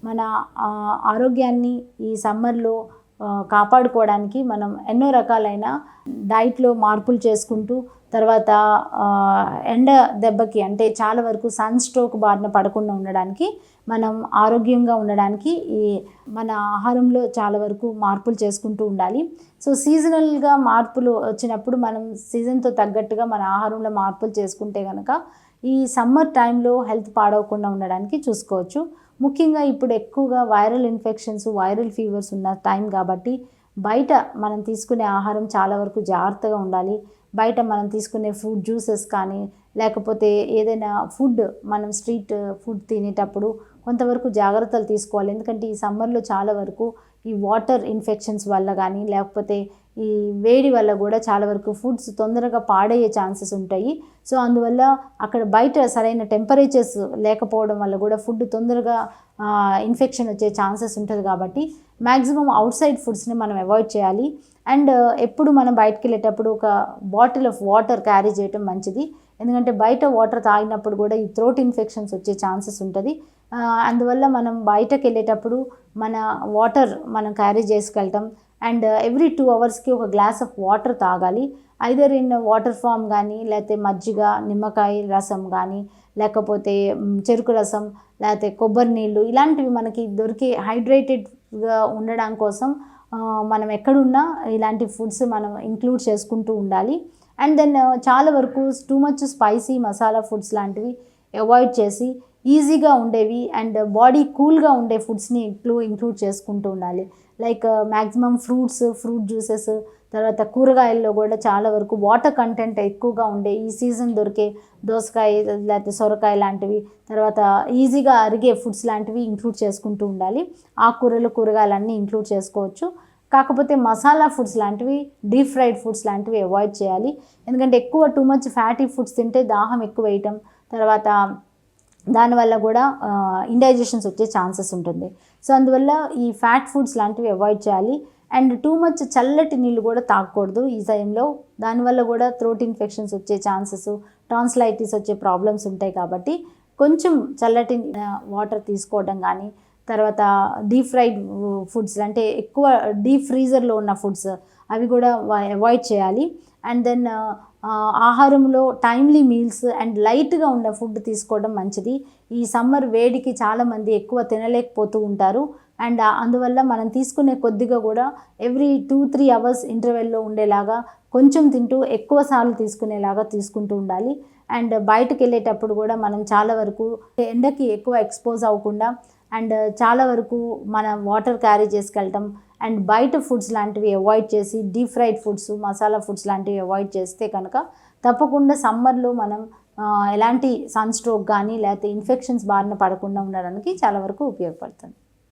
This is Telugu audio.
మన ఆరోగ్యాన్ని ఈ సమ్మర్లో కాపాడుకోవడానికి మనం ఎన్నో రకాలైన డైట్లో మార్పులు చేసుకుంటూ తర్వాత ఎండ దెబ్బకి అంటే చాలా వరకు సన్ స్ట్రోక్ బారిన పడకుండా ఉండడానికి మనం ఆరోగ్యంగా ఉండడానికి ఈ మన ఆహారంలో చాలా వరకు మార్పులు చేసుకుంటూ ఉండాలి. సో సీజనల్గా మార్పులు వచ్చినప్పుడు మనం సీజన్తో తగ్గట్టుగా మన ఆహారంలో మార్పులు చేసుకుంటే కనుక ఈ సమ్మర్ టైంలో హెల్త్ పాడవకుండా ఉండడానికి చూసుకోవచ్చు. ముఖ్యంగా ఇప్పుడు ఎక్కువగా వైరల్ ఇన్ఫెక్షన్స్, వైరల్ ఫీవర్స్ ఉన్న టైం కాబట్టి బయట మనం తీసుకునే ఆహారం చాలా వరకు జాగ్రత్తగా ఉండాలి. బయట మనం తీసుకునే ఫ్రూట్ జ్యూసెస్ కానీ లేకపోతే ఏదైనా ఫుడ్ మనం స్ట్రీట్ ఫుడ్ తినేటప్పుడు కొంతవరకు జాగ్రత్తలు తీసుకోవాలి. ఎందుకంటే ఈ సమ్మర్లో చాలా వరకు ఈ వాటర్ ఇన్ఫెక్షన్స్ వల్ల కానీ లేకపోతే ఈ వేడి వల్ల కూడా చాలా వరకు ఫుడ్స్ తొందరగా పాడయ్యే ఛాన్సెస్ ఉంటాయి. సో అందువల్ల అక్కడ బయట సరైన టెంపరేచర్స్ లేకపోవడం వల్ల కూడా ఫుడ్ తొందరగా ఇన్ఫెక్షన్ వచ్చే ఛాన్సెస్ ఉంటుంది. కాబట్టి మ్యాక్సిమం అవుట్ సైడ్ ఫుడ్స్ని మనం అవాయిడ్ చేయాలి. అండ్ ఎప్పుడు మనం బయటకు వెళ్ళేటప్పుడు ఒక బాటిల్ ఆఫ్ వాటర్ క్యారీ చేయటం మంచిది. ఎందుకంటే బయట వాటర్ తాగినప్పుడు కూడా ఈ థ్రోట్ ఇన్ఫెక్షన్స్ వచ్చే ఛాన్సెస్ ఉంటుంది. అందువల్ల మనం బయటకు వెళ్ళేటప్పుడు మన వాటర్ మనం క్యారీ చేసుకెళ్తాం. అండ్ ఎవ్రీ 2 అవర్స్కి ఒక గ్లాస్ ఆఫ్ వాటర్ తాగాలి. ఐదర్ ఇన్ వాటర్ ఫామ్ కానీ లేకపోతే మజ్జిగ, నిమ్మకాయ రసం కానీ లేకపోతే చెరుకు రసం లేకపోతే కొబ్బరి నీళ్ళు ఇలాంటివి మనకి దొరికి హైడ్రేటెడ్గా ఉండడం కోసం మనం ఎక్కడున్నా ఇలాంటి ఫుడ్స్ మనం ఇంక్లూడ్ చేసుకుంటూ ఉండాలి. అండ్ దెన్ చాలా వరకు too much spicy masala foods లాంటివి అవాయిడ్ చేసి ఈజీగా ఉండేవి అండ్ బాడీ కూల్గా ఉండే ఫుడ్స్ని ఇంక్లూడ్ చేసుకుంటూ ఉండాలి. లైక్ మ్యాక్సిమం ఫ్రూట్ జ్యూసెస్, తర్వాత కూరగాయల్లో కూడా చాలా వరకు వాటర్ కంటెంట్ ఎక్కువగా ఉండే ఈ సీజన్ దొరికే దోసకాయ లేకపోతే సొరకాయ లాంటివి, తర్వాత ఈజీగా అరిగే ఫుడ్స్ లాంటివి ఇంక్లూడ్ చేసుకుంటూ ఉండాలి. ఆకుకూరలు, కూరగాయలన్నీ ఇంక్లూడ్ చేసుకోవచ్చు. కాకపోతే మసాలా ఫుడ్స్ లాంటివి, డీప్ ఫ్రైడ్ ఫుడ్స్ లాంటివి అవాయిడ్ చేయాలి. ఎందుకంటే ఎక్కువ టూ మచ్ ఫ్యాటీ ఫుడ్స్ తింటే దాహం ఎక్కువ వేయటం, తర్వాత దానివల్ల కూడా ఇండైజెషన్స్ వచ్చే ఛాన్సెస్ ఉంటుంది. సో అందువల్ల ఈ ఫ్యాట్ ఫుడ్స్ లాంటివి అవాయిడ్ చేయాలి. అండ్ టూ మచ్ చల్లటి నీళ్ళు కూడా తాగకూడదు ఈ టైంలో. దానివల్ల కూడా థ్రోట్ ఇన్ఫెక్షన్స్ వచ్చే ఛాన్సెస్, టాన్సిలైటిస్ వచ్చే ప్రాబ్లమ్స్ ఉంటాయి. కాబట్టి కొంచెం చల్లటి వాటర్ తీసుకోవడం కానీ, తర్వాత డీప్ ఫ్రైడ్ ఫుడ్స్ అంటే ఎక్కువ డీప్ ఫ్రీజర్లో ఉన్న ఫుడ్స్ అవి కూడా అవాయిడ్ చేయాలి. అండ్ దెన్ ఆహారంలో టైమ్లీ మీల్స్ అండ్ లైట్గా ఉన్న ఫుడ్ తీసుకోవడం మంచిది. ఈ సమ్మర్ వేడికి చాలామంది ఎక్కువ తినలేకపోతూ ఉంటారు. అండ్ అందువల్ల మనం తీసుకునే కొద్దిగా కూడా ఎవ్రీ 2-3 అవర్స్ ఇంటర్వెల్లో ఉండేలాగా కొంచెం తింటూ ఎక్కువ సార్లు తీసుకునేలాగా తీసుకుంటూ ఉండాలి. అండ్ బయటకు వెళ్ళేటప్పుడు కూడా మనం చాలా వరకు ఎండకి ఎక్కువ ఎక్స్పోజ్ అవ్వకుండా అండ్ చాలా వరకు మనం వాటర్ క్యారీ చేసుకెళ్ళటం అండ్ బయట ఫుడ్స్ లాంటివి అవాయిడ్ చేసి deep fried foods, masala foods లాంటివి అవాయిడ్ చేస్తే కనుక తప్పకుండా సమ్మర్లో మనం ఎలాంటి సన్ స్ట్రోక్ కానీ లేకపోతే ఇన్ఫెక్షన్స్ బారిన పడకుండా ఉండడానికి చాలా వరకు ఉపయోగపడుతుంది.